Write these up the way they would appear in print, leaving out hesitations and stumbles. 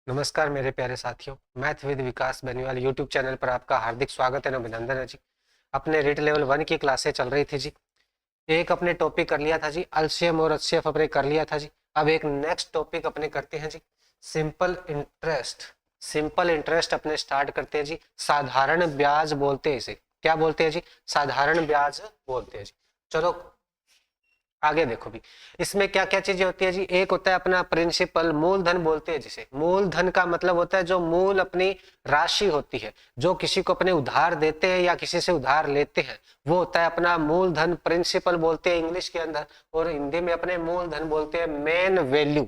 नमस्कार मेरे प्यारे साथियों, math with Vikas Beniwal YouTube channel पर आपका हार्दिक स्वागत है, अभिनंदन है जी। अपने रीट लेवल 1 की क्लासें चल रही थी जी। एक अपने टॉपिक कर लिया था जी, एलसीएम और एचसीएफ अपने कर लिया था जी। अब एक नेक्स्ट टॉपिक अपने करते हैं जी, सिंपल इंटरेस्ट। सिंपल इंटरेस्ट अपने स्टार्ट करते हैं जी। साधारण ब्याज बोलते हैं इसे। क्या बोलते हैं जी? साधारण ब्याज बोलते हैं जी। चलो आगे देखो भी, इसमें क्या क्या चीजें होती है जी। एक होता है अपना प्रिंसिपल, मूलधन बोलते हैं जिसे। मूलधन का मतलब होता है जो मूल अपनी राशि होती है, जो किसी को अपने उधार देते हैं या किसी से उधार लेते हैं, वो होता है अपना मूलधन। प्रिंसिपल बोलते हैं इंग्लिश के अंदर, और हिंदी में अपने मूलधन बोलते हैं मेन वैल्यू।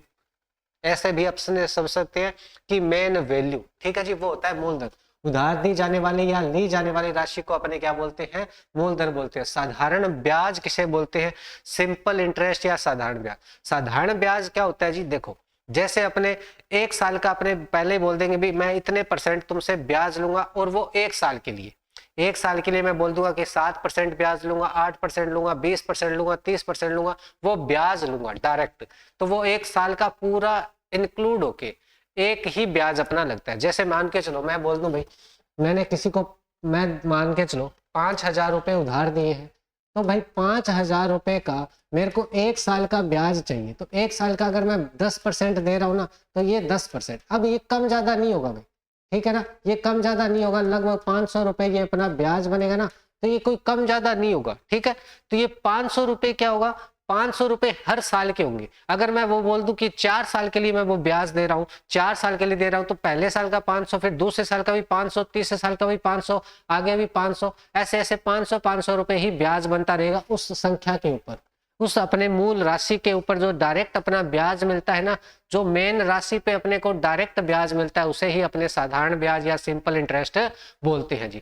ऐसे भी ऑप्शन समझ सकते हैं कि मेन वैल्यू, ठीक है जी, वो होता है मूलधन। उधार दी जाने वाली या ली जाने वाली राशि को अपने क्या बोलते हैं? मूलधन बोलते हैं। साधारण ब्याज किसे बोलते हैं? सिंपल इंटरेस्ट या साधारण ब्याज। साधारण ब्याज क्या होता है जी? देखो, जैसे अपने एक साल का अपने पहले बोल देंगे भी मैं इतने परसेंट तुमसे ब्याज लूंगा, और वो एक साल के लिए, एक साल के लिए मैं बोल दूंगा कि 7% ब्याज लूंगा, 8% लूंगा, 20% लूंगा, 30% लूंगा, वो ब्याज लूंगा डायरेक्ट। तो वो एक साल का पूरा इंक्लूड होके एक ही ब्याज अपना लगता है। जैसे मान के चलो मैं बोल दूं भाई, मैंने किसी को, मैं मान के चलो 5,000 रुपए उधार दिए हैं, तो भाई 5,000 रुपए का मेरे को एक साल का ब्याज चाहिए। तो एक साल का अगर मैं 10% दे रहा हूँ ना, तो ये 10%, अब ये कम ज्यादा नहीं होगा भाई, ठीक है ना, ये कम ज्यादा नहीं होगा। लगभग 500 रुपए ये अपना ब्याज बनेगा ना, तो ये कोई कम ज्यादा नहीं होगा, ठीक है। तो ये 500 रुपए क्या होगा? 500 रुपए हर साल के होंगे। अगर मैं वो बोल दूं कि 4 साल के लिए मैं वो ब्याज दे रहा हूँ, 4 साल के लिए दे रहा हूँ, तो पहले साल का 500, फिर दूसरे साल का भी 500, तीसरे साल का भी 500, आगे भी 500, ऐसे ऐसे 500 ही ब्याज बनता रहेगा उस संख्या के ऊपर, उस अपने मूल राशि के ऊपर। जो डायरेक्ट अपना ब्याज मिलता है ना, जो मेन राशि पे अपने को डायरेक्ट ब्याज मिलता है, उसे ही अपने साधारण ब्याज या सिंपल इंटरेस्ट बोलते हैं जी।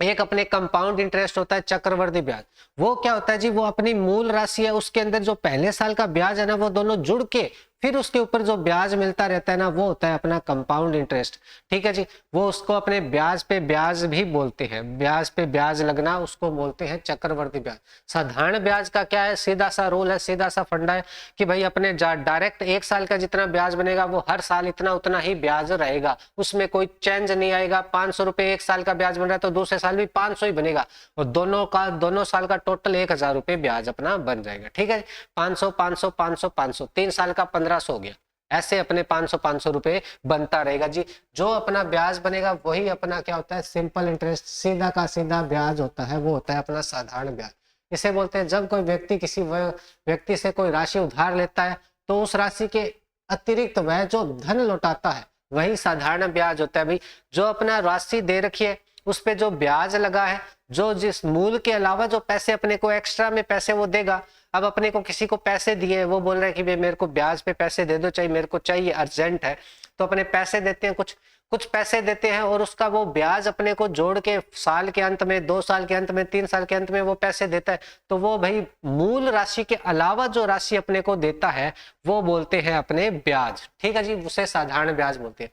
एक अपने कंपाउंड इंटरेस्ट होता है, चक्रवर्ती ब्याज। वो क्या होता है जी? वो अपनी मूल राशि है, उसके अंदर जो पहले साल का ब्याज है ना, वो दोनों जुड़ के फिर उसके ऊपर जो ब्याज मिलता रहता है ना, वो होता है अपना कंपाउंड इंटरेस्ट, ठीक है जी। वो उसको अपने ब्याज पे ब्याज भी बोलते हैं, ब्याज पे ब्याज लगना उसको बोलते हैं चक्रवर्ती ब्याज। साधारण ब्याज का क्या है? सीधा सा रूल है, सीधा सा फंडा है कि भाई अपने डायरेक्ट एक साल का जितना ब्याज बनेगा वो हर साल इतना उतना ही ब्याज रहेगा, उसमें कोई चेंज नहीं आएगा। 500 रुपए एक साल का ब्याज बन रहा है, तो दूसरे साल भी 500 ही बनेगा, और दोनों साल का टोटल 1,000 रुपए ब्याज अपना बन जाएगा, ठीक है। 500 500 500 500, 3 साल का 1,500 हो गया। ऐसे अपने 500 रुपए बनता रहेगा जी। जो अपना ब्याज बनेगा वही अपना क्या होता है? सिंपल इंटरेस्ट, सीधा का सीधा ब्याज होता है, वो होता है अपना साधारण ब्याज। इसे बोलते हैं जब कोई व्यक्ति किसी व्यक्ति से कोई राशि उधार लेता है, तो उस राशि के अतिरिक्त वह जो धन लौटाता है वही साधारण ब्याज होता है भाई। जो अपना राशि दे रखी है उस पे जो ब्याज लगा है, जो जिस मूल के अलावा जो पैसे अपने को एक्स्ट्रा में पैसे वो देगा। अब अपने को किसी को पैसे दिए, वो बोल रहा है कि भाई मेरे को ब्याज पे पैसे दे दो, चाहिए मेरे को, चाहिए अर्जेंट है, तो अपने पैसे देते हैं, कुछ कुछ पैसे देते हैं, और उसका वो ब्याज अपने को जोड़ के साल के अंत में, 2 साल के अंत में, 3 साल के अंत में वो पैसे देता है। तो वो भाई मूल राशि के अलावा जो राशि अपने को देता है वो बोलते हैं अपने ब्याज, ठीक है जी, उसे साधारण ब्याज बोलते हैं।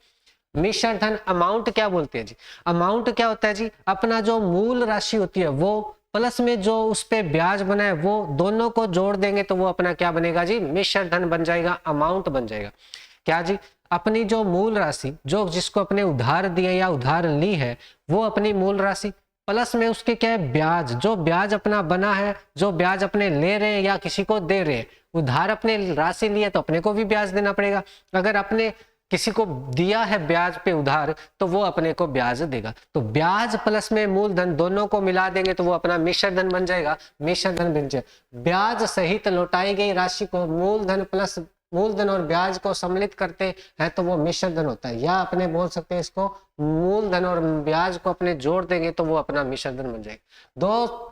मिश्र धन अमाउंट क्या बोलते हैं जी? अमाउंट क्या होता है जी? अपना जो मूल राशि होती है वो प्लस में जो उस पे ब्याज बना है, वो दोनों को जोड़ देंगे तो वो अपना क्या बनेगा जी? मिश्र धन बन जाएगा, अमाउंट बन जाएगा। क्या जी? अपनी जो मूल राशि, जो जिसको अपने उधार दिए या उधार ली है, वो अपनी मूल राशि प्लस में उसके क्या है? ब्याज। जो ब्याज अपना बना है, जो ब्याज अपने ले रहे हैं या किसी को दे रहे हैं, उधार अपने राशि लिए तो अपने को भी ब्याज देना पड़ेगा। अगर अपने किसी को दिया है ब्याज पे उधार, तो वो अपने को ब्याज देगा। तो ब्याज प्लस में मूलधन दोनों को मिला देंगे तो वो अपना मिश्र धन बन जाएगा, मिश्र धन बन जाएगा। ब्याज सहित लौटाई गई राशि को मूलधन प्लस मूलधन और ब्याज को सम्मिलित करते हैं तो वो मिश्र धन होता है, या अपने बोल सकते हैं इसको मूलधन और ब्याज को अपने जोड़ देंगे तो वो अपना मिश्र धन बन जाएगा। दो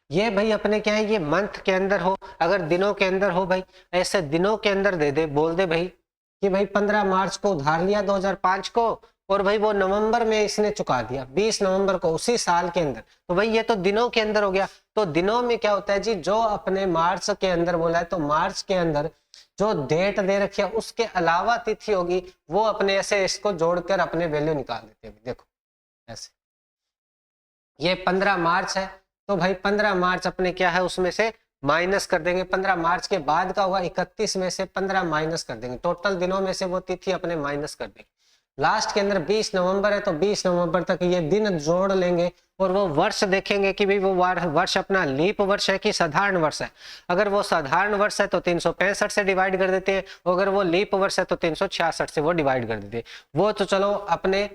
ये भाई अपने क्या है, ये मंथ के अंदर हो, अगर दिनों के अंदर हो भाई, ऐसे दिनों के अंदर दे दे, बोल दे भाई कि भाई 15 मार्च को उधार लिया 2005 को, और भाई वो नवंबर में इसने चुका दिया 20 नवंबर को उसी साल के अंदर, तो भाई ये तो दिनों के अंदर हो गया। तो दिनों में क्या होता है जी? जो अपने मार्च के अंदर बोला है, तो मार्च के अंदर जो डेट दे रखी है उसके अलावा तिथि होगी, वो अपने ऐसे इसको जोड़कर अपने वैल्यू निकाल देते हैं। देखो ऐसे। ये 15 मार्च है तो भाई 15 मार्च अपने क्या है उसमें से माइनस कर देंगे। 15 मार्च के बाद का होगा 31 में से 15 माइनस कर देंगे, टोटल दिनों में से वो तिथि अपने माइनस कर देंगे। लास्ट के अंदर 20 नवंबर है तो 20 नवंबर तक ये दिन जोड़ लेंगे और वो वर्ष देखेंगे कि भाई वो वर्ष अपना लीप वर्ष है कि साधारण वर्ष है। अगर वो साधारण वर्ष है तो 365 से डिवाइड कर देते हैं, अगर वो लीप वर्ष है तो 366 से वो डिवाइड कर देते हैं। वो तो चलो अपने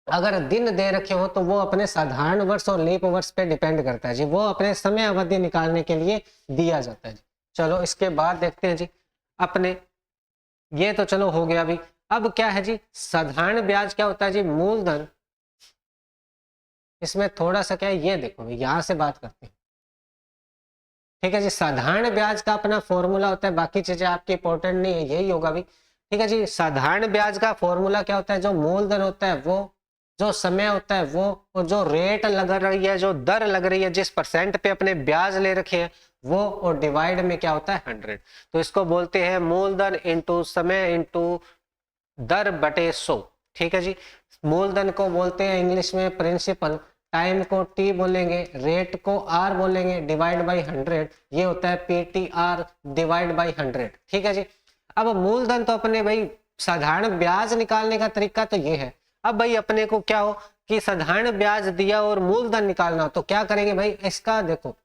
अगर दिन दे रखे हो तो वो अपने साधारण वर्ष और लीप वर्ष पे डिपेंड करता है जी, वो अपने समय अवधि निकालने के लिए दिया जाता है जी। चलो इसके बाद देखते हैं जी अपने, ये तो चलो हो गया अभी। अब क्या है जी साधारण ब्याज क्या होता है जी, मूलधन। इसमें थोड़ा सा क्या है ये देखो यहां से बात करते हैं, ठीक है जी। साधारण ब्याज का अपना फॉर्मूला होता है, बाकी चीजें आपकी इंपॉर्टेंट नहीं है, यही होगा भी, ठीक है जी। साधारण ब्याज का फॉर्मूला क्या होता है, जो मूलधन होता है वो, जो समय होता है वो, और जो रेट लग रही है, जो दर लग रही है, जिस परसेंट पे अपने ब्याज ले रखे हैं वो, और डिवाइड में क्या होता है 100। तो इसको बोलते हैं मूलधन इंटू समय इंटू दर बटे 100, ठीक है जी। मूलधन को बोलते हैं इंग्लिश में प्रिंसिपल, टाइम को टी बोलेंगे, रेट को आर बोलेंगे, डिवाइड बाई 100, ये होता है पीटीआर डिवाइड बाई 100, ठीक है जी। अब मूलधन तो अपने भाई साधारण ब्याज निकालने का तरीका तो ये है। अब भाई अपने को क्या हो कि साधारण ब्याज दिया और मूलधन निकालना हो तो क्या करेंगे भाई, इसका देखो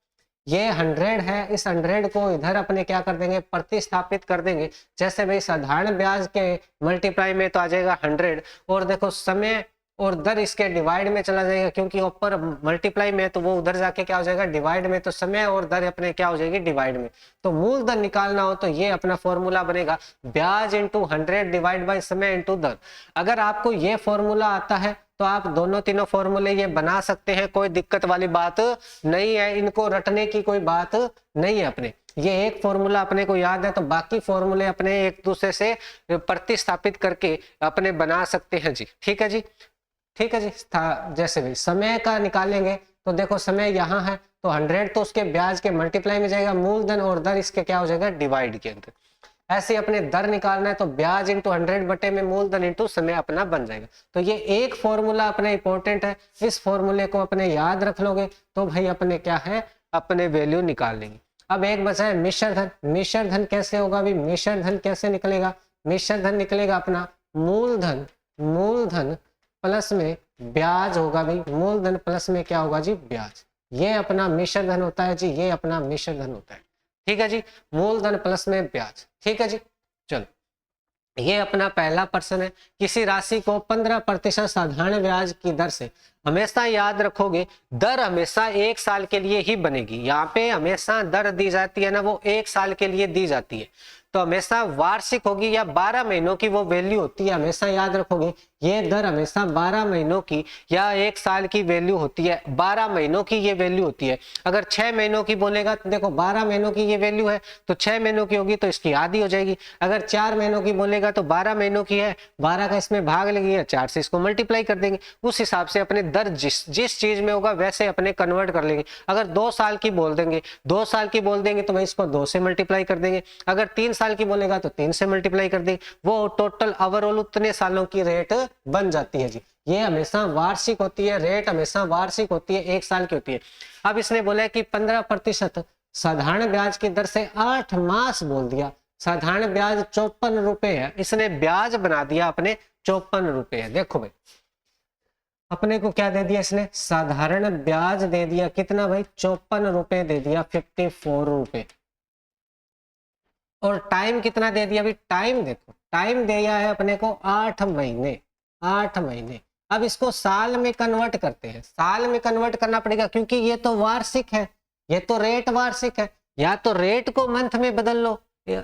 ये 100 है, इस 100 को इधर अपने क्या कर देंगे प्रतिस्थापित कर देंगे। जैसे भाई साधारण ब्याज के मल्टीप्लाई में तो आ जाएगा 100, और देखो समय और दर इसके डिवाइड में चला जाएगा, क्योंकि ऊपर मल्टीप्लाई में तो वो उधर जाके क्या हो जाएगा डिवाइड में, तो समय और दर अपने क्या हो जाएगी डिवाइड में। तो मूलधन निकालना हो तो ये अपना फॉर्मूला बनेगा ब्याज इंटू 100 डिवाइड बाई समय इंटू दर। अगर आपको ये फॉर्मूला आता है तो आप दोनों तीनों फॉर्मूले ये बना सकते हैं, कोई दिक्कत वाली बात नहीं है, इनको रटने की कोई बात नहीं है। अपने ये एक फॉर्मूला अपने को याद है तो बाकी फॉर्मूले अपने एक दूसरे से प्रतिस्थापित करके अपने बना सकते हैं जी, ठीक है जी। ठीक है जी। जैसे भी समय का निकालेंगे तो देखो समय यहाँ है तो 100 तो उसके ब्याज के मल्टीप्लाई में जाएगा, मूलधन और दर इसके क्या हो जाएगा डिवाइड के अंदर। ऐसे अपने दर निकालना है तो ब्याज इंटू 100 बटे में मूलधन इंटू समय अपना बन जाएगा। तो ये एक फॉर्मूला अपने इंपॉर्टेंट है, इस फॉर्मूले को अपने याद रख लोगे तो भाई अपने क्या है अपने वैल्यू निकाल लेंगे। अब एक बचा है मिश्र धन। मिश्र धन कैसे होगा अभी, मिश्र धन कैसे निकलेगा, मिश्र धन निकलेगा अपना मूलधन, मूलधन प्लस में ब्याज होगा भाई, मूलधन प्लस में क्या होगा जी ब्याज। ये अपना मिश्र धन होता है जी, ये अपना मिश्र धन होता है, ठीक है जी। मूलधन प्लस में ब्याज, ठीक है जी। चलो ये अपना पहला प्रश्न है। किसी राशि को 15% साधारण ब्याज की दर से, हमेशा याद रखोगे दर हमेशा 1 साल के लिए ही बनेगी। यहाँ पे हमेशा दर दी जाती है ना वो 1 साल के लिए दी जाती है, तो हमेशा वार्षिक होगी या 12 महीनों की वो वैल्यू होती है। हमेशा याद रखोगे ये दर हमेशा 12 महीनों की या 1 साल की वैल्यू होती है, 12 महीनों की ये वैल्यू होती है। अगर 6 महीनों की बोलेगा तो देखो 12 महीनों की ये वैल्यू है तो 6 महीनों की होगी तो इसकी आधी हो जाएगी। अगर 4 महीनों की बोलेगा तो 12 महीनों की है, 12 का इसमें भाग लगेगा, 4 से इसको मल्टीप्लाई कर देंगे। उस हिसाब से अपने दर जिस चीज में होगा वैसे अपने कन्वर्ट कर लेंगे। अगर 2 साल की बोल देंगे, 2 साल की बोल देंगे तो भाई इसको 2 से मल्टीप्लाई कर देंगे। अगर 3 साल की बोलेगा तो 3 से मल्टीप्लाई कर देंगे। वो टोटल ओवरऑल उतने सालों की रेट बन जाती है जी। ये हमेशा वार्षिक होती है, रेट हमेशा वार्षिक होती है, 1 साल की होती है। अब इसने बोला कि 15% साधारण ब्याज की दर से 8 मास बोल दिया। साधारण ब्याज 54 रुपए है, इसने ब्याज बना दिया अपने 54 रुपए है। देखो भाई अपने को क्या दे दिया इसने, साधारण ब्याज दे दिया कितना भाई 54 रुपए दे दिया, 54 रुपए। और टाइम कितना दे दिया भाई, टाइम देखो टाइम दिया है अपने को 8 महीने, 8 महीने। अब इसको साल में कन्वर्ट करते हैं, साल में कन्वर्ट करना पड़ेगा क्योंकि ये तो वार्षिक है, ये तो रेट वार्षिक है। या तो रेट को मंथ में बदल लो,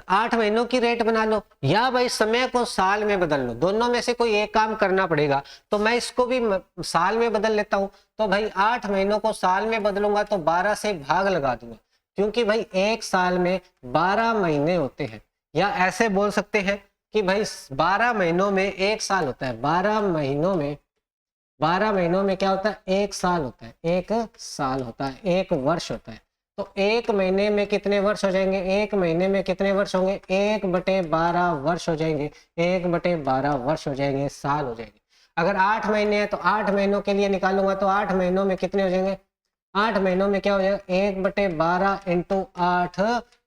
8 महीनों की रेट बना लो, या भाई समय को साल में बदल लो, दोनों में से कोई एक काम करना पड़ेगा। तो मैं इसको भी साल में बदल लेता हूं, तो भाई 8 महीनों को साल में बदलूंगा तो 12 से भाग लगा दूंगा, क्योंकि भाई 1 साल में 12 महीने होते हैं। या ऐसे बोल सकते हैं कि भाई 12 महीनों में 1 साल होता है, 12 महीनों में क्या होता है 1 साल होता है, 1 साल होता है, 1 वर्ष होता है। तो 1 महीने में कितने वर्ष हो जाएंगे, 1 महीने में कितने वर्ष होंगे, 1/12 वर्ष हो जाएंगे, 1/12 वर्ष हो जाएंगे, साल हो जाएंगे। अगर 8 महीने हैं तो 8 महीनों के लिए निकालूंगा तो 8 महीनों में कितने हो जाएंगे, 8 महीनों में क्या हो जाएगा, 1/12 इंटू 8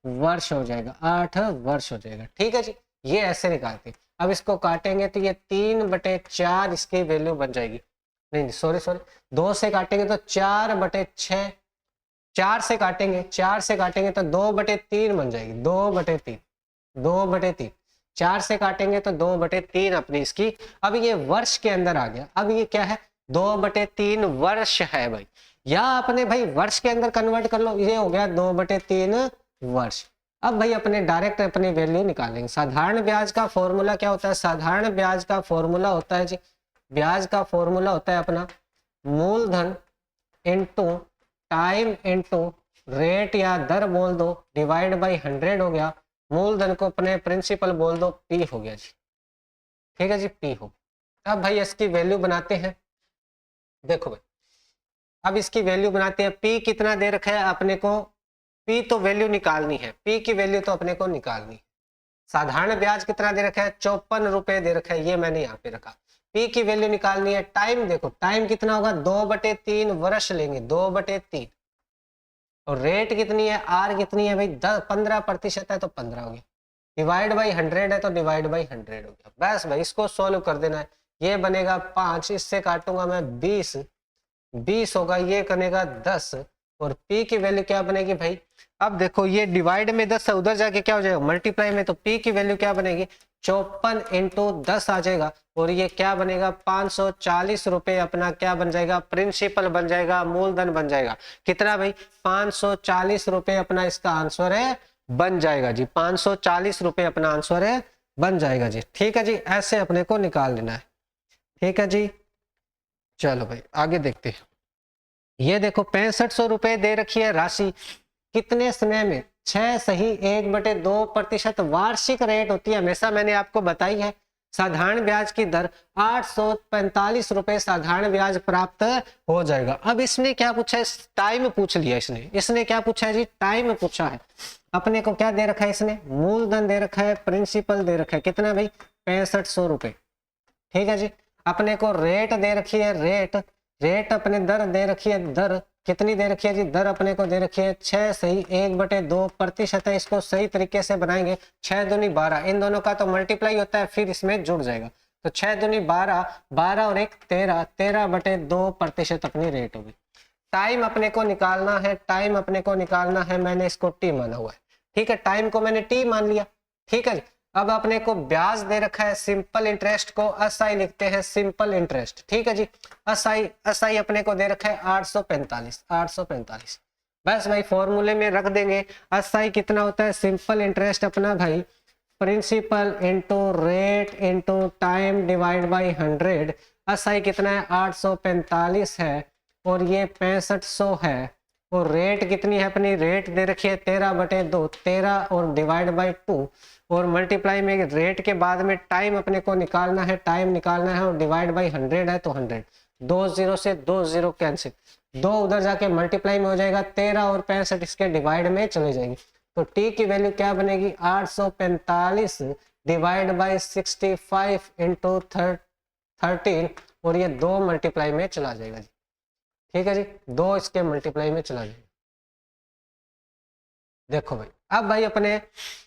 वर्ष हो जाएगा, 8 वर्ष हो जाएगा। ठीक है जी, ये ऐसे निकालते हैं। अब इसको काटेंगे तो ये 3/4 इसकी वैल्यू बन जाएगी, नहीं सॉरी 2 से काटेंगे तो 4/6, 4 से काटेंगे, 4 से काटेंगे तो 2/3 बन जाएगी, 2/3, 2/3, 4 से काटेंगे तो 2/3 अपनी इसकी। अब ये वर्ष के अंदर आ गया, अब ये क्या है, 2/3 वर्ष है भाई, या अपने भाई वर्ष के अंदर कन्वर्ट कर लो, ये हो गया 2/3 वर्ष। अब भाई अपने डायरेक्ट अपनी वैल्यू निकालेंगे। साधारण ब्याज का फॉर्मूला क्या होता है, साधारण ब्याज का फॉर्मूला होता है जी, ब्याज का फॉर्मूला होता है अपना मूलधन इंटू टाइम इंटू रेट या दर बोल दो, डिवाइड बाई 100 हो गया। मूलधन को अपने प्रिंसिपल बोल दो, पी हो गया जी। ठीक है जी, पी हो। अब भाई इसकी वैल्यू बनाते हैं, देखो भाई अब इसकी वैल्यू बनाते हैं। पी कितना दे रखा है अपने को, पी तो वैल्यू निकालनी है, पी की वैल्यू तो अपने को निकालनी है। साधारण ब्याज कितना दे रखा है, 54 रुपए दे रखा है, ये मैंने यहाँ पे रखा। पी की वैल्यू निकालनी है। टाइम देखो, टाइम कितना होगा, 2/3 वर्ष लेंगे, 2/3। और रेट कितनी है, आर कितनी है भाई, 15% है तो 15 हो गया, डिवाइड बाई 100 है तो डिवाइड बाई 100 हो गया। बस भाई इसको सोल्व कर देना है। ये बनेगा 5, इससे काटूंगा मैं 20, 20 होगा, ये करेगा 10, और पी की वैल्यू क्या बनेगी भाई, अब देखो ये डिवाइड में 10 है, उधर जाके क्या हो जाएगा मल्टीप्लाई में, तो पी की वैल्यू क्या बनेगी, 54 इंटू 10 आ जाएगा, और ये क्या बनेगा 540 रुपए अपना क्या बन जाएगा, प्रिंसिपल बन जाएगा, मूलधन बन जाएगा। कितना भाई, 540 रुपए अपना इसका आंसर है, बन जाएगा जी, 540 रुपए अपना आंसर है, बन जाएगा जी। ठीक है जी, ऐसे अपने को निकाल लेना है। ठीक है जी, चलो भाई आगे देखते हैं। ये देखो 6500 रुपए दे रखी है राशि, कितने समय में, 6 सही 1/2% वार्षिक रेट होती है, हमेशा मैंने आपको बताई है। साधारण ब्याज की दर 845 रुपए साधारण ब्याज प्राप्त हो जाएगा। अब इसने क्या पूछा है, टाइम पूछ लिया इसने क्या पूछा है जी, टाइम पूछा है। अपने को क्या दे रखा है इसने, मूलधन दे रखा है, प्रिंसिपल दे रखा है, कितना भाई 6500 रुपए। ठीक है जी, अपने को रेट दे रखी है, रेट अपने दर दे रखी है, दर कितनी दे रखी है जी, दर अपने को दे रखी है 6 सही 1/2% है। इसको सही तरीके से बनाएंगे, 6 दूनी 12, इन दोनों का तो मल्टीप्लाई होता है, फिर इसमें जुड़ जाएगा, तो 6 दूनी 12, 12 और 1 13, 13/2% अपनी रेट होगी। टाइम अपने को निकालना है, टाइम अपने को निकालना है, मैंने इसको टी माना हुआ है। ठीक है, टाइम को मैंने टी मान लिया। ठीक है, अब अपने को ब्याज दे रखा है, सिंपल इंटरेस्ट को असाई लिखते हैं, सिंपल इंटरेस्ट। ठीक है जी, असाई अपने को दे रखा है 845। बस भाई फॉर्मूले में रख देंगे, असाई कितना होता है, सिंपल इंटरेस्ट अपना भाई principal into rate into time divide by 100। असाई कितना है 845 है, और ये 6500 है, और रेट कितनी है अपनी, रेट दे रखी है 13/2, 13 और डिवाइड बाई 2, और मल्टीप्लाई में रेट के बाद में टाइम अपने को निकालना है, टाइम निकालना है, और डिवाइड बाई 100 है तो 100, 2 0 से 2 0 कैंसिल, 2 उधर जाके मल्टीप्लाई में हो जाएगा, 13 और 65 इसके डिवाइड में चले जाएंगे, तो टी की वैल्यू क्या बनेगी 845 डिवाइड बाई 65 इंटू 13, और ये 2 मल्टीप्लाई में चला जाएगा जी। ठीक है जी, 2 इसके मल्टीप्लाई में चला जाएगा। देखो भाई, अब भाई अपने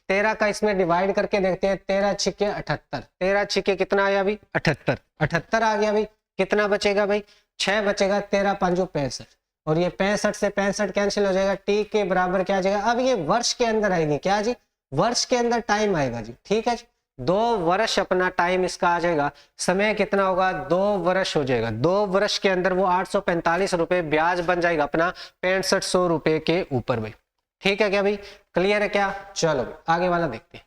13 का इसमें डिवाइड करके देखते हैं, 13 छिके 78, 13 छिके कितना आया भाई 78, 78 आ गया भाई, कितना बचेगा भाई 6 बचेगा, 13 5 65, और ये 65 से 65 कैंसिल हो जाएगा, टी के बराबर क्या आ जाएगा, अब ये वर्ष के अंदर आएगी, क्या जी वर्ष के अंदर टाइम आएगा जी। ठीक है जी, 2 वर्ष अपना टाइम इसका आ जाएगा, समय कितना होगा 2 वर्ष हो जाएगा, 2 वर्ष के अंदर वो 845 रुपए ब्याज बन जाएगा अपना 6500 रुपए के ऊपर भाई। ठीक है क्या भाई, क्लियर है क्या, चलो आगे वाला देखते हैं।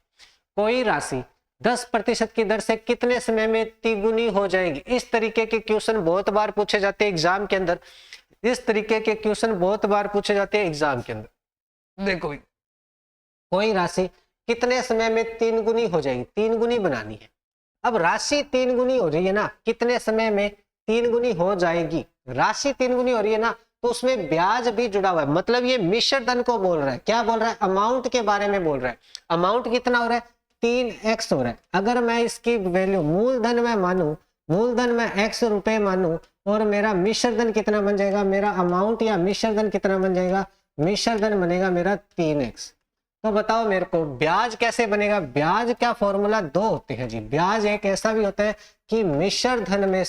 कोई राशि 10% की दर से कितने समय में तिगुनी हो जाएगी। इस तरीके के क्वेश्चन बहुत बार पूछे जाते हैं एग्जाम के अंदर, इस तरीके के क्वेश्चन बहुत बार पूछे जाते हैं एग्जाम के अंदर। देखो भाई, कोई राशि कितने समय में 3 गुनी हो जाएगी, 3 गुनी बनानी है। अब राशि 3 गुनी हो रही है ना, कितने समय में 3 गुनी हो जाएगी, राशि 3 गुनी हो रही है ना, तो उसमें ब्याज भी जुड़ा हुआ है, मतलब ये मिश्र धन को बोल रहा है, क्या बोल रहा है, अमाउंट के बारे में बोल रहा है। अमाउंट कितना हो रहा है 3x हो रहा है। अगर मैं इसकी वैल्यू मूलधन में मानूं मूलधन मैं x रुपए मानूं और मेरा मिश्रधन कितना बन जाएगा, मेरा अमाउंट या मिश्रधन कितना बन जाएगा, मिश्रधन बनेगा मेरा 3x। तो बताओ मेरे को ब्याज कैसे बनेगा। ब्याज का फॉर्मूला दो होते हैं जी। ब्याज एक ऐसा भी होता है कि मिश्रधन में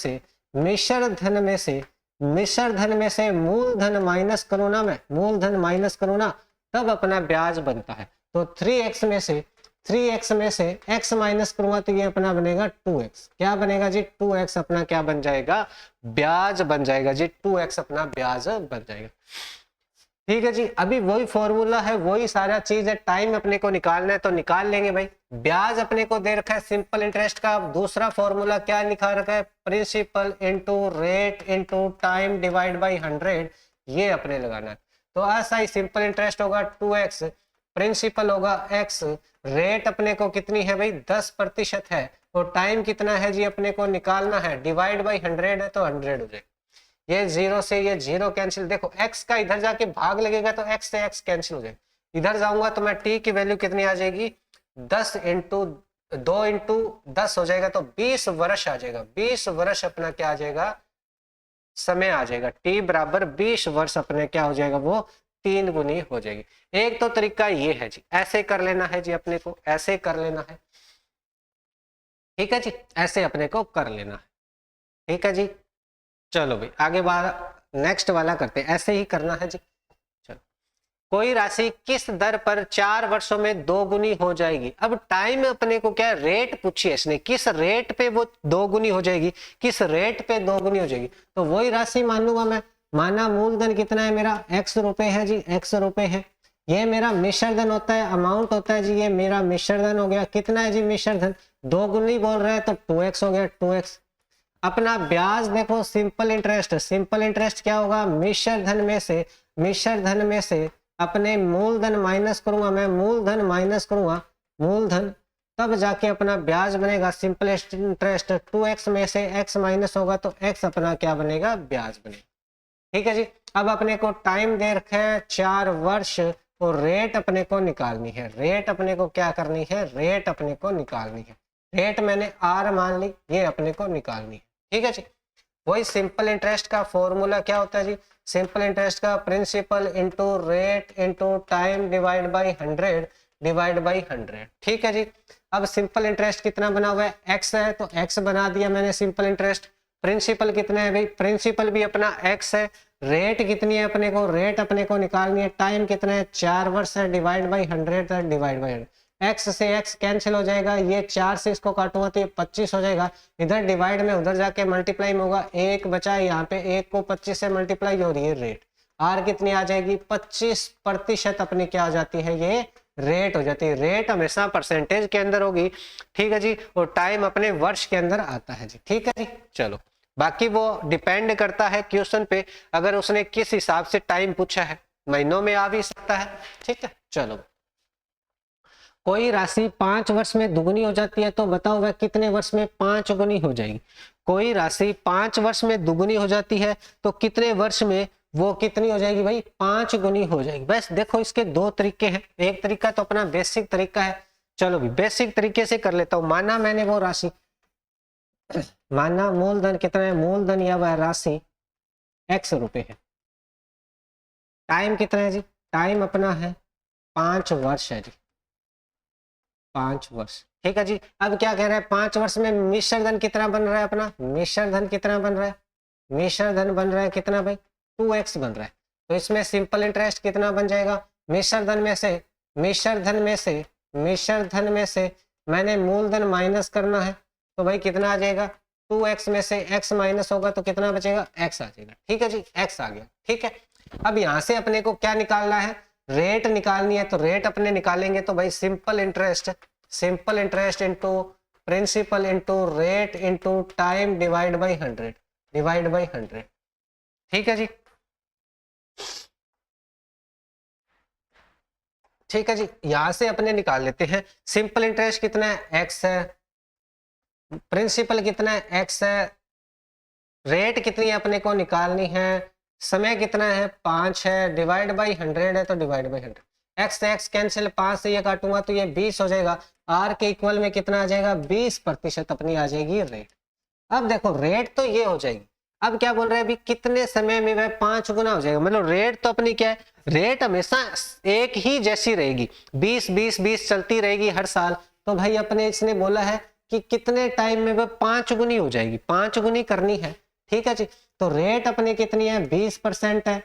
से मूलधन माइनस करो ना, मैं मूलधन माइनस करो ना, तब अपना ब्याज बनता है। तो 3x में से x माइनस करूंगा तो ये अपना बनेगा 2x। क्या बनेगा जी, 2x अपना क्या बन जाएगा, ब्याज बन जाएगा जी, 2x अपना ब्याज बन जाएगा। ठीक है जी, अभी वही फॉर्मूला है, वही सारा चीज है। टाइम अपने को निकालना है तो निकाल लेंगे भाई। ब्याज अपने को दे रखा है सिंपल इंटरेस्ट का, दूसरा फॉर्मूला क्या लिखा रखा है, principal into rate into time divide by 100, ये अपने लगाना है। तो ऐसा ही सिंपल इंटरेस्ट होगा 2x, प्रिंसिपल होगा x, रेट अपने को कितनी है भाई 10% है, और टाइम कितना है जी अपने को निकालना है, डिवाइड बाय 100 है तो 100 हो जाएगा। ये 0 से ये 0 कैंसिल, देखो x का इधर जाके भाग लगेगा तो x से x कैंसिल हो जाएगा। इधर जाऊंगा तो मैं t की वैल्यू कितनी आ जाएगी, 10 इंटू 2 इंटू 10 हो जाएगा तो 20 वर्ष आ जाएगा। 20 वर्ष अपना क्या आ जाएगा, समय आ जाएगा। t बराबर 20 वर्ष अपने क्या हो जाएगा, वो 3 गुनी हो जाएगी। एक तो तरीका ये है जी, ऐसे कर लेना है जी, अपने को ऐसे कर लेना है। ठीक है जी, ऐसे अपने को कर लेना है। ठीक है जी, चलो भाई आगे बात नेक्स्ट वाला करते हैं। ऐसे ही करना है जी। चलो, कोई राशि किस दर पर 4 वर्षों में 2 गुनी हो जाएगी। अब टाइम अपने को क्या रेट पूछी है इसने, किस रेट पे वो 2 गुनी हो जाएगी, किस रेट पे 2 गुनी हो जाएगी। तो वही राशि मान लूंगा मैं। माना मूलधन कितना है मेरा, x रुपए है जी, x रुपए है। ये मेरा मिश्रधन होता है, अमाउंट होता है जी, ये मेरा मिश्रधन हो गया। कितना है जी मिश्रधन, 2 गुनी बोल रहे हैं तो 2x हो गया, 2x। अपना ब्याज देखो सिंपल इंटरेस्ट क्या होगा, मिश्रधन में से अपने मूलधन माइनस करूंगा मैं, मूलधन, तब जाके अपना ब्याज बनेगा। सिंपल इंटरेस्ट 2x में से x माइनस होगा तो x अपना क्या बनेगा, ब्याज बनेगा। ठीक है जी, अब अपने को टाइम दे रखा है 4 वर्ष और रेट अपने को निकालनी है। रेट अपने को क्या करनी है, रेट अपने को निकालनी है। रेट मैंने r मान ली, ये अपने को निकालनी है। ठीक है जी, वही सिंपल इंटरेस्ट का फॉर्मूला क्या होता है जी, सिंपल इंटरेस्ट का principal into rate into time divide by 100। ठीक है जी, अब सिंपल इंटरेस्ट कितना बना हुआ है, x है तो x बना दिया मैंने सिंपल इंटरेस्ट। प्रिंसिपल कितना है भाई, प्रिंसिपल भी अपना x है। रेट कितनी है अपने को, रेट अपने को निकालनी है। टाइम कितना है, 4 वर्ष है, divide by 100 divide by 100। x से x कैंसिल हो जाएगा, ये 4 से इसको काटूंगा तो ये 25 हो जाएगा। इधर डिवाइड में उधर जाके मल्टीप्लाई में होगा, 1 बचा है यहाँ पे, 1 को 25 से मल्टीप्लाई हो रही है रेट। r कितनी आ जाएगी, 25% अपनी क्या आ जाती है, ये रेट हो जाती है। रेट हमेशा परसेंटेज के अंदर होगी। ठीक है जी, और टाइम अपने वर्ष के अंदर आता है जी। ठीक है जी, चलो बाकी वो डिपेंड करता है क्वेश्चन पे, अगर उसने किस हिसाब से टाइम पूछा है, महीनों में आ भी सकता है। ठीक है, चलो कोई राशि 5 वर्ष में दुगुनी हो जाती है तो बताओ वह कितने वर्ष में 5 गुनी हो जाएगी। कोई राशि 5 वर्ष में दुगुनी हो जाती है तो कितने वर्ष में वो कितनी हो जाएगी भाई, 5 गुनी हो जाएगी। बस देखो इसके 2 तरीके हैं। एक तरीका तो अपना बेसिक तरीका है, चलो भी बेसिक तरीके से कर लेता हूं। माना मैंने वो राशि, माना मूलधन कितना है, मूलधन या वह राशि x रुपए है। टाइम कितना है जी, टाइम अपना है 5 वर्ष है जी, 5 वर्ष। ठीक है जी, अब क्या कह रहा है, 5 वर्ष में मिश्रधन कितना बन रहा है अपना, मिश्रधन कितना बन रहा है, मिश्रधन बन रहा है कितना भाई, 2x बन रहा है। तो इसमें सिंपल इंटरेस्ट कितना बन जाएगा, मिश्रधन में से मैंने मूलधन माइनस करना है तो भाई कितना आ जाएगा, 2x में से x माइनस होगा तो कितना बचेगा, x आ जाएगा। ठीक है जी, x आ गया। ठीक है, अब यहाँ से अपने को क्या निकालना है, रेट निकालनी है। तो रेट अपने निकालेंगे तो भाई simple interest into principal into rate into time divide by 100। ठीक है जी, ठीक है जी, यहां से अपने निकाल लेते हैं। सिंपल इंटरेस्ट कितना है, x है, प्रिंसिपल कितना है, x है, रेट कितनी है अपने को निकालनी है, समय कितना है 5 है, डिवाइड बाय 100 है तो डिवाइड बाय 100। x से x कैंसिल, 5 से ये काटूंगा तो ये 20 हो जाएगा। r के इक्वल में कितना आ जाएगा, 20% अपनी आ जाएगी रेट। अब देखो रेट तो ये हो जाएगी, अब क्या बोल रहे हैं अभी कितने समय में वह 5 गुना हो जाएगा, मतलब रेट तो अपनी क्या है, रेट हमेशा एक ही जैसी रहेगी, 20 चलती रहेगी हर साल। तो भाई अपने इसने बोला है कि कितने टाइम में वह 5 गुनी हो जाएगी, 5 गुनी करनी है। ठीक है जी, तो रेट अपने कितनी है, 20% है।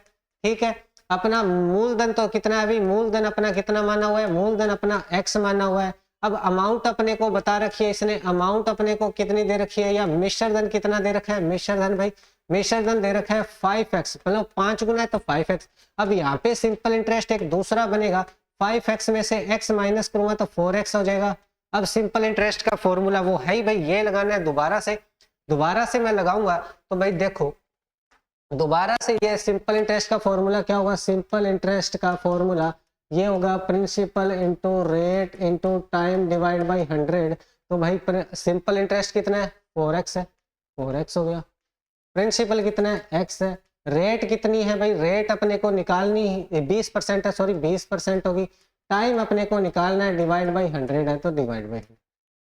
ठीक है, अपना मूलधन तो कितना है, अभी मूलधन अपना कितना माना हुआ है, मूलधन अपना x माना हुआ है। अब अमाउंट अपने को बता रखी है इसने, अमाउंट अपने को कितनी दे रखी है, या मिश्र धन कितना दे रखा है, मिश्र धन भाई मिश्र धन दे रखा है 5x, मतलब 5 गुना है तो 5x। अब यहाँ पे सिंपल इंटरेस्ट एक दूसरा बनेगा, 5x में से x माइनस करूंगा तो 4x हो जाएगा। अब सिंपल इंटरेस्ट का फॉर्मूला वो है ही भाई, ये लगाना है दोबारा से मैं लगाऊंगा तो भाई देखो दोबारा से ये सिंपल इंटरेस्ट का फॉर्मूला क्या होगा, सिंपल इंटरेस्ट का फॉर्मूला ये होगा principal into rate into time divide by 100। तो भाई सिंपल इंटरेस्ट कितना है, 4x है, 4x हो गया। प्रिंसिपल कितना है, x है। रेट कितनी है भाई, रेट अपने को निकालनी 20% है, सॉरी 20% होगी। टाइम अपने को निकालना है, डिवाइड बाई 100 है तो डिवाइड बाई 100।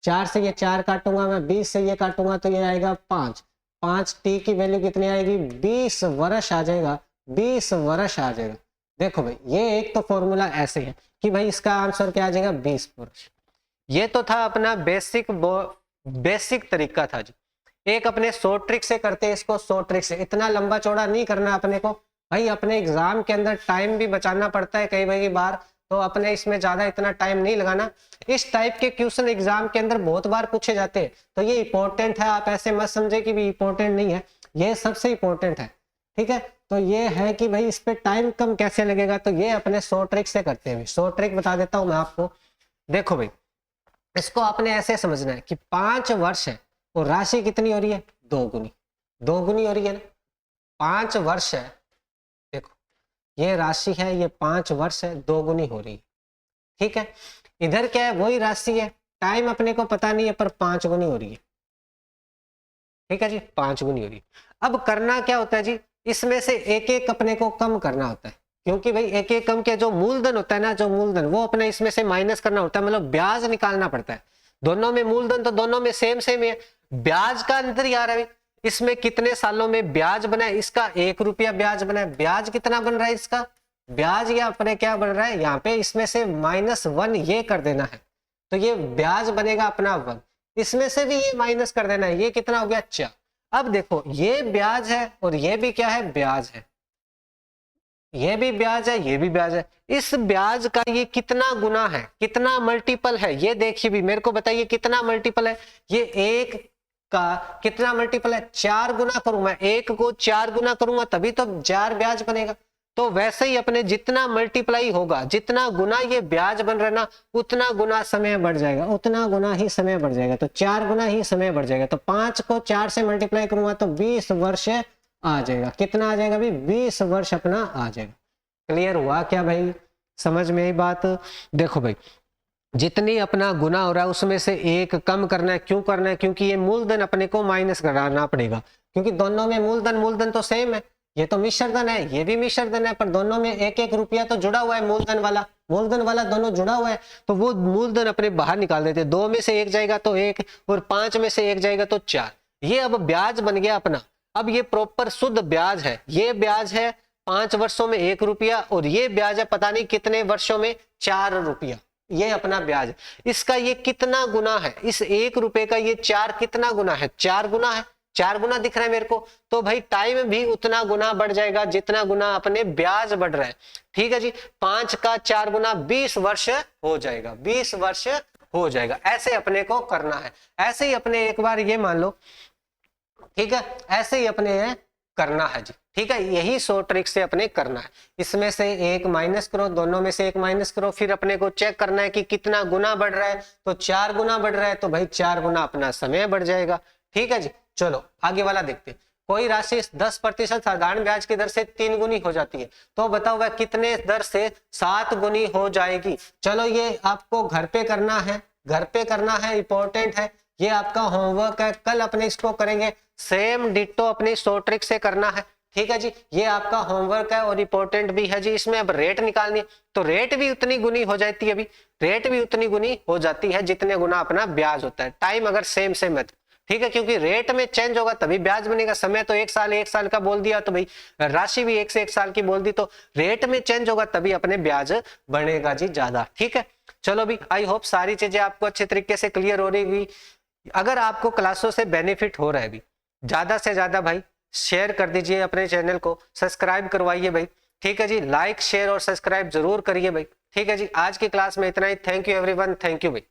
4 से ये 4 काटूंगा मैं, 20 से ये काटूंगा तो ये आएगा 5। 5t की वैल्यू कितनी आएगी, 20 वर्ष आ जाएगा, 20 वर्ष आ जाएगा। देखो भाई ये एक तो फॉर्मूला ऐसे है कि भाई इसका आंसर क्या आ जाएगा, 20 वर्ष। ये तो था अपना बेसिक तरीका था जी। एक अपने शॉर्ट ट्रिक से करते हैं इसको, शॉर्ट ट्रिक से इतना लंबा चौड़ा नहीं करना अपने को भाई, अपने एग्जाम के अंदर टाइम भी बचाना पड़ता है कई बार, तो अपने इसमें ज्यादा इतना टाइम नहीं लगाना। इस टाइप के क्वेश्चन एग्जाम के अंदर बहुत बार पूछे जाते हैं, तो ये इंपॉर्टेंट है, आप ऐसे मत समझे कि भी इंपॉर्टेंट नहीं है, ये सबसे इंपॉर्टेंट है। ठीक है, तो ये है कि भाई इस पे टाइम कम कैसे लगेगा, तो ये अपने शॉर्ट ट्रिक से करते हैं। शॉर्ट ट्रिक बता देता हूं मैं आपको, देखो भाई इसको आपने ऐसे समझना है कि 5 वर्ष है और राशि कितनी हो रही है, 2 गुनी हो रही है ना, 5 वर्ष है, देखो ये राशि है, ये 5 वर्ष है, 2 गुनी हो रही है। ठीक है, इधर क्या है, वही राशि है, टाइम अपने को पता नहीं है पर 5 गुनी हो रही है। ठीक है जी, 5 गुनी हो रही है। अब करना क्या होता है जी, इसमें से एक एक अपने को कम करना होता है, क्योंकि भाई एक एक कम के जो मूलधन होता है ना, जो मूलधन वो अपने इसमें से माइनस करना होता है, मतलब ब्याज निकालना पड़ता है। दोनों में मूलधन तो दोनों में सेम है, ब्याज का अंतर यार है, इसमें कितने सालों में ब्याज बना है, इसका 1 रुपया ब्याज बना है, ब्याज कितना बन रहा है इसका, ब्याज या अपने क्या बन रहा है यहाँ पे, इसमें से -1 ये कर देना है, तो ये ब्याज बनेगा अपना 1, इसमें से भी ये माइनस कर देना है, ये कितना हो गया 4। अब देखो ये ब्याज है और ये भी क्या है, ब्याज है, ये भी ब्याज है, ये भी ब्याज है। इस ब्याज का ये कितना गुना है, कितना मल्टीपल है, ये देखिए भी मेरे को बताइए कितना मल्टीपल है, ये 1 का कितना मल्टीपल है, 4 गुना करूं मैं, 1 को 4 गुना करूंगा तभी तो 4 ब्याज बनेगा। तो वैसे ही अपने जितना मल्टीप्लाई होगा, जितना गुना ये ब्याज बन रहा है ना, उतना गुना समय बढ़ जाएगा, उतना गुना ही समय बढ़ जाएगा, तो 4 गुना ही समय बढ़ जाएगा। तो 5 को 4 से मल्टीप्लाई करूंगा तो 20 वर्ष आ जाएगा, कितना आ जाएगा भाई, 20 वर्ष अपना आ जाएगा। क्लियर हुआ क्या भाई, समझ में आई बात। देखो भाई जितनी अपना गुना हो रहा है उसमें से 1 कम करना है, क्यों करना है, क्योंकि ये मूलधन अपने को माइनस कराना पड़ेगा, क्योंकि दोनों में मूलधन तो सेम है, ये तो मिश्रधन है, ये भी मिश्रधन है, पर दोनों में 1-1 रुपया तो जुड़ा हुआ है, मूलधन वाला दोनों जुड़ा हुआ है, तो वो मूलधन अपने बाहर निकाल देते, 2 में से 1 जाएगा तो 1 और 5 में से 1 जाएगा तो 4। ये अब ब्याज बन गया अपना, अब ये प्रॉपर शुद्ध ब्याज है, ये ब्याज है 5 वर्षों में 1 रुपया और ये ब्याज है पता नहीं कितने वर्षों में 4 रुपया, ये अपना ब्याज है। इसका ये कितना गुना है, इस 1 रुपए का ये 4 कितना गुना है, 4 गुना है, 4 गुना दिख रहा है मेरे को, तो भाई टाइम भी उतना गुना बढ़ जाएगा जितना गुना अपने ब्याज बढ़ रहा है। ठीक है जी, 5 का 4 गुना 20 वर्ष हो जाएगा, 20 वर्ष हो जाएगा। ऐसे अपने को करना है, ऐसे ही अपने एक बार ये मान लो, ठीक है, ऐसे ही अपने करना है जी। ठीक है, यही शॉर्ट ट्रिक से अपने करना है, इसमें से 1 माइनस करो, दोनों में से 1 माइनस करो, फिर अपने को चेक करना है कि कितना गुना बढ़ रहा है, तो 4 गुना बढ़ रहा है, तो भाई 4 गुना अपना समय बढ़ जाएगा। ठीक है जी, चलो आगे वाला देखते हैं। कोई राशि 10% साधारण ब्याज की दर से 3 गुनी हो जाती है, तो बताओ वह कितने दर से 7 गुनी हो जाएगी। चलो ये आपको घर पे करना है, इंपॉर्टेंट है, ये आपका होमवर्क है, कल अपने इसको करेंगे, सेम डिट्टो अपनी शॉर्ट ट्रिक से करना है। ठीक है जी, ये आपका होमवर्क है और इंपॉर्टेंट भी है जी। इसमें अब रेट निकालनी है, तो रेट भी उतनी गुनी हो जाती है, अभी रेट भी उतनी गुनी हो जाती है जितने गुना अपना ब्याज होता है, टाइम अगर सेम है, ठीक है, क्योंकि रेट में चेंज होगा तभी ब्याज बनेगा। समय तो एक साल का बोल दिया तो भाई राशि भी 1 से 1 साल की बोल दी, तो रेट में चेंज होगा तभी अपने ब्याज बढ़ेगा जी ज्यादा। ठीक है, चलो भी आई होप सारी चीजें आपको अच्छे तरीके से क्लियर हो रही हुई। अगर आपको क्लासों से बेनिफिट हो रहा है भी, ज्यादा से ज्यादा भाई शेयर कर दीजिए, अपने चैनल को सब्सक्राइब करवाइए भाई। ठीक है जी, लाइक शेयर और सब्सक्राइब जरूर करिए भाई। ठीक है जी, आज की क्लास में इतना ही। Thank you everyone, thank you भाई।